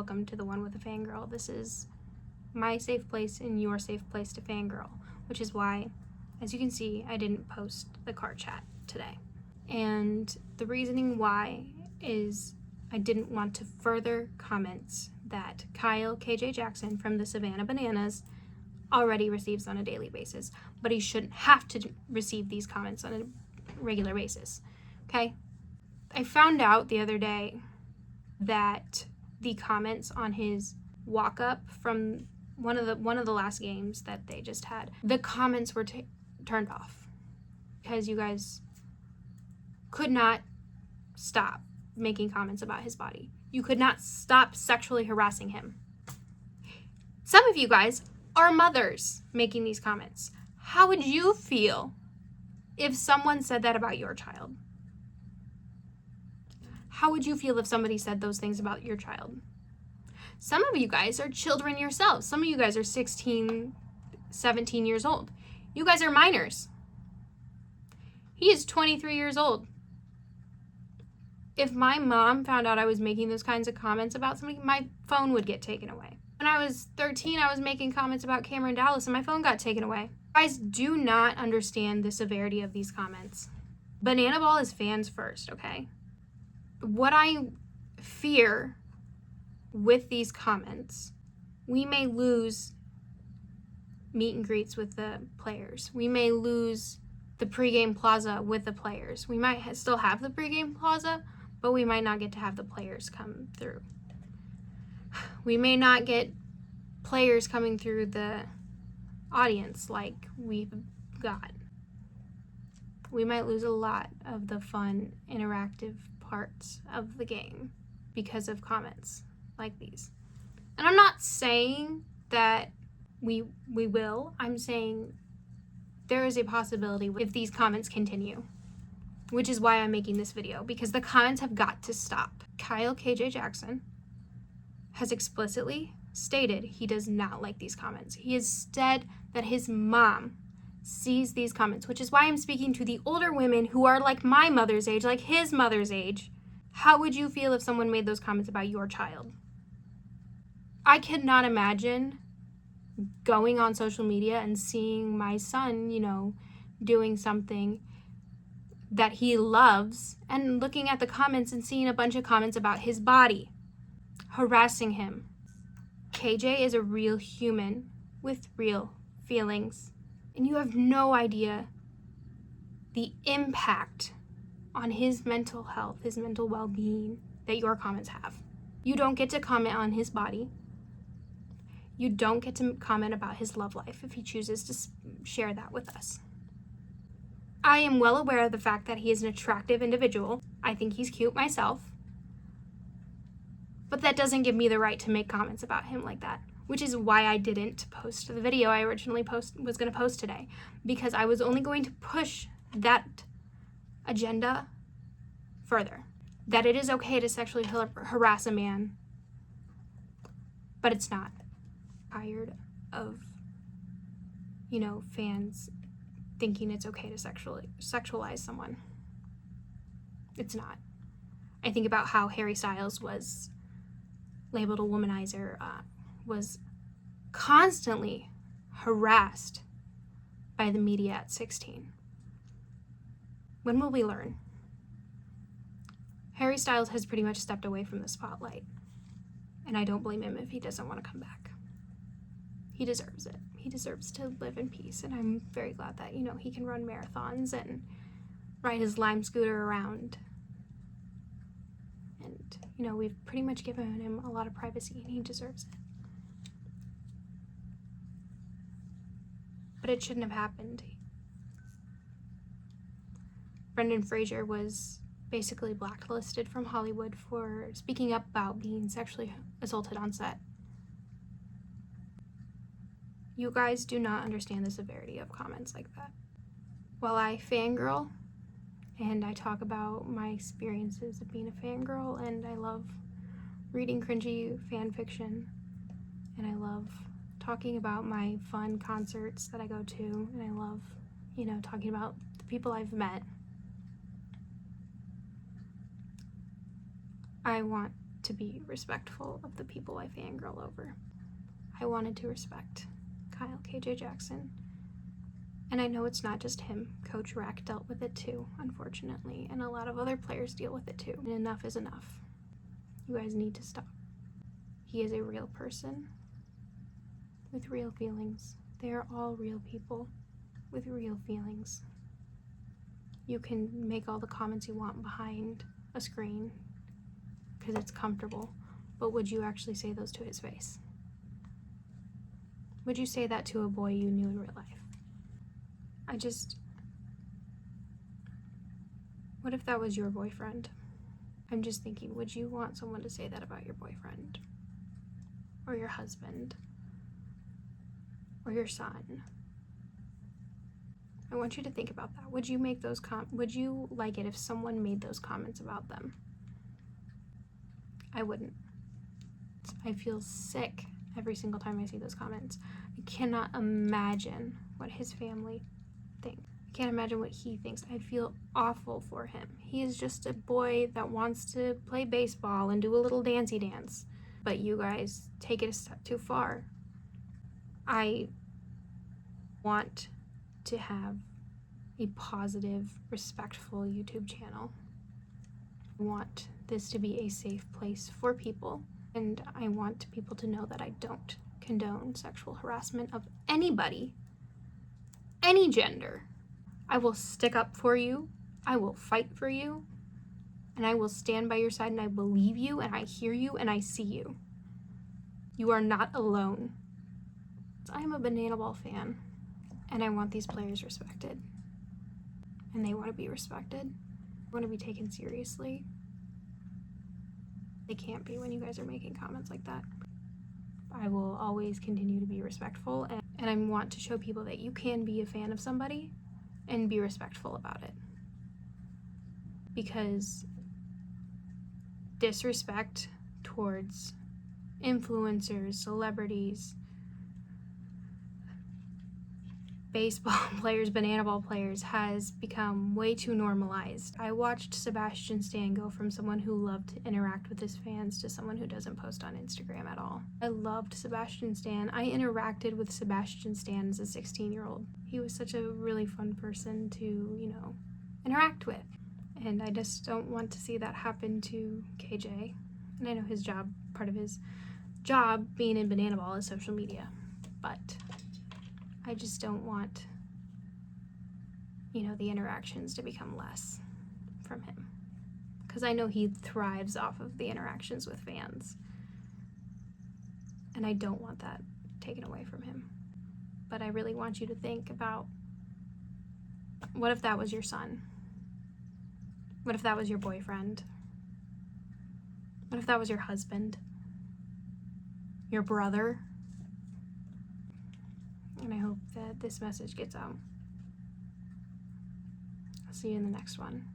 welcome to the One with a Fangirl. This is my safe place and your safe place to fangirl, which is why, as you can see, I didn't post the car chat today. And the reasoning why is I didn't want to further comments that Kyle KJ Jackson from the Savannah Bananas already receives on a daily basis, but he shouldn't have to receive these comments on a regular basis. Okay? I found out the other day that the comments on his walk-up from one of the last games that they just had, the comments were turned off because you guys could not stop making comments about his body. You could not stop sexually harassing him. Some of you guys are mothers making these comments. How would you feel if someone said that about your child? How would you feel if somebody said those things about your child? Some of you guys are children yourselves. Some of you guys are 16, 17 years old. You guys are minors. He is 23 years old. If my mom found out I was making those kinds of comments about somebody, my phone would get taken away. When I was 13, I was making comments about Cameron Dallas and my phone got taken away. You guys do not understand the severity of these comments. Banana Ball is fans first, okay? What I fear with these comments, we may lose meet and greets with the players. We may lose the pregame plaza with the players. We might still have the pregame plaza, but we might not get to have the players come through. We may not get players coming through the audience like we've got. We might lose a lot of the fun, interactive parts of the game because of comments like these. And I'm not saying that we will. I'm saying there is a possibility if these comments continue, which is why I'm making this video, because the comments have got to stop. Kyle KJ Jackson has explicitly stated he does not like these comments. He has said that his mom sees these comments, which is why I'm speaking to the older women who are like my mother's age, like his mother's age. How would you feel if someone made those comments about your child? I could not imagine going on social media and seeing my son, doing something that he loves and looking at the comments and seeing a bunch of comments about his body, harassing him. KJ is a real human with real feelings, and you have no idea the impact on his mental health, his mental well-being that your comments have. You don't get to comment on his body. You don't get to comment about his love life if he chooses to share that with us. I am well aware of the fact that he is an attractive individual. I think he's cute myself. But that doesn't give me the right to make comments about him like that, which is why I didn't post the video I originally was going to post today, because I was only going to push that agenda further, that it is okay to sexually harass a man, but it's not. Tired of, fans thinking it's okay to sexualize someone. It's not. I think about how Harry Styles was labeled a womanizer, was constantly harassed by the media at 16. When will we learn? Harry Styles has pretty much stepped away from the spotlight, and I don't blame him if he doesn't want to come back. He deserves it. He deserves to live in peace, and I'm very glad that, he can run marathons and ride his Lime scooter around. And, we've pretty much given him a lot of privacy, and he deserves it. But it shouldn't have happened. Brendan Fraser was basically blacklisted from Hollywood for speaking up about being sexually assaulted on set. You guys do not understand the severity of comments like that. While I fangirl and I talk about my experiences of being a fangirl, and I love reading cringy fan fiction, and I love talking about my fun concerts that I go to, and I love, talking about the people I've met, I want to be respectful of the people I fangirl over. I wanted to respect Kyle KJ Jackson. And I know it's not just him. Coach Rack dealt with it too, unfortunately, and a lot of other players deal with it too. And enough is enough. You guys need to stop. He is a real person with real feelings. They are all real people with real feelings. You can make all the comments you want behind a screen because it's comfortable, but would you actually say those to his face? Would you say that to a boy you knew in real life? What if that was your boyfriend? I'm just thinking, would you want someone to say that about your boyfriend? Or your husband? Or your son? I want you to think about that. Would you make those would you like it if someone made those comments about them? I wouldn't. I feel sick every single time I see those comments. I cannot imagine what his family thinks. I can't imagine what he thinks. I feel awful for him. He is just a boy that wants to play baseball and do a little dancey dance. But you guys take it a step too far. I want to have a positive, respectful YouTube channel. I want this to be a safe place for people, and I want people to know that I don't condone sexual harassment of anybody, any gender. I will stick up for you, I will fight for you, and I will stand by your side, and I believe you, and I hear you, and I see you. You are not alone. I am a Banana Ball fan, and I want these players respected. And they want to be respected. They want to be taken seriously. They can't be when you guys are making comments like that. I will always continue to be respectful, and I want to show people that you can be a fan of somebody and be respectful about it. Because disrespect towards influencers, celebrities, baseball players, banana ball players has become way too normalized. I watched Sebastian Stan go from someone who loved to interact with his fans to someone who doesn't post on Instagram at all. I loved Sebastian Stan. I interacted with Sebastian Stan as a 16-year-old. He was such a really fun person to, interact with. And I just don't want to see that happen to KJ. And I know part of his job being in Banana Ball is social media, but I just don't want, the interactions to become less from him. Because I know he thrives off of the interactions with fans. And I don't want that taken away from him. But I really want you to think about, what if that was your son? What if that was your boyfriend? What if that was your husband? Your brother? And I hope that this message gets out. I'll see you in the next one.